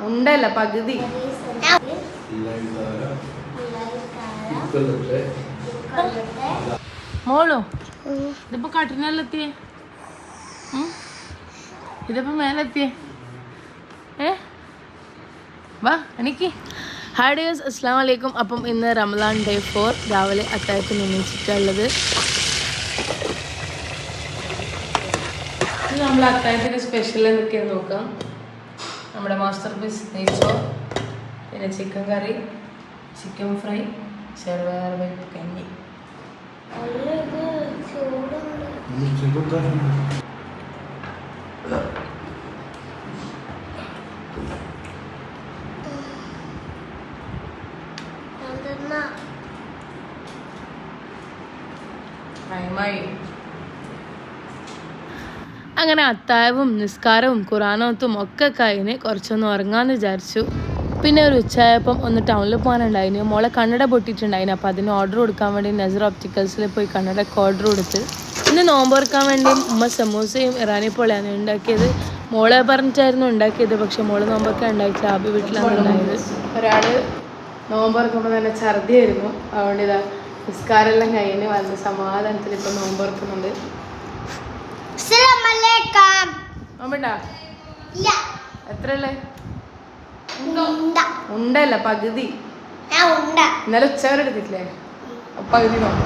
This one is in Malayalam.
ഉണ്ടല്ല പകുതി. മോളോ ഇതിപ്പോ കട്ടിനെത്തിയേ, ഇതിപ്പോ മേലെത്തിയേ. വാ എനിക്ക്. ഹായ് ഡിയേഴ്സ്, അസ്സലാമു അലൈക്കും. അപ്പം ഇന്ന് റമദാൻ ഡേ 4 രാവിലെ അത്താഴത്തിന് എണീച്ചിട്ടുള്ളത്. ഇത് നമ്മൾ അത്താഴത്തിന് സ്പെഷ്യൽ എന്തൊക്കെയാന്ന് നോക്കാം. നമ്മുടെ മാസ്റ്റർ പീസ് നെയ്ച്ചോർ, പിന്നെ ചിക്കൻ കറി, ചിക്കൻ ഫ്രൈ, ചെറുപയർ പരിപ്പ് കഞ്ഞി. അങ്ങനെ അത്താഴവും നിസ്കാരവും ഖുറാനോത്തും ഒക്കെ കഴിഞ്ഞ് കുറച്ചൊന്ന് ഉറങ്ങാമെന്ന് വിചാരിച്ചു. പിന്നെ ഒരു ഉച്ചയായപ്പം ഒന്ന് ടൗണിൽ പോകാനുണ്ടായിന്. മോളെ കണ്ണട പൊട്ടിയിട്ടുണ്ടായിന്. അപ്പോൾ അതിന് ഓർഡർ കൊടുക്കാൻ വേണ്ടി നസർ ഒപ്റ്റിക്കൽസിൽ പോയി കണ്ണടക്ക് ഓർഡർ കൊടുത്ത്. ഇന്ന് നോമ്പ് തുറക്കാൻ വേണ്ടി ഉമ്മ സമൂസയും ഇറാനി പോളയാണ് ഉണ്ടാക്കിയത്. മോളെ പറഞ്ഞിട്ടായിരുന്നു ഉണ്ടാക്കിയത്, പക്ഷെ മോള് നോമ്പൊക്കെ ഉണ്ടായിട്ടില്ല. ആബി വീട്ടിലാണ് ഉണ്ടായത്. ഒരാൾ നോമ്പ് തുറക്കുമ്പോൾ തന്നെ ഛർദിയായിരുന്നു. അതുകൊണ്ട് ഇതാ നിസ്കാരമെല്ലാം കഴിഞ്ഞ് വന്ന് സമാധാനത്തിൽ ഇപ്പം നോമ്പ് തുറക്കുന്നുണ്ട്. നോമ്പുണ്ടാ? എത്രയല്ലേ? ഉണ്ടല്ല പകുതി. ഇന്നലെ ഉച്ചവരെ എടുത്തിട്ടില്ലേ? പകുതി നോമ്പ്.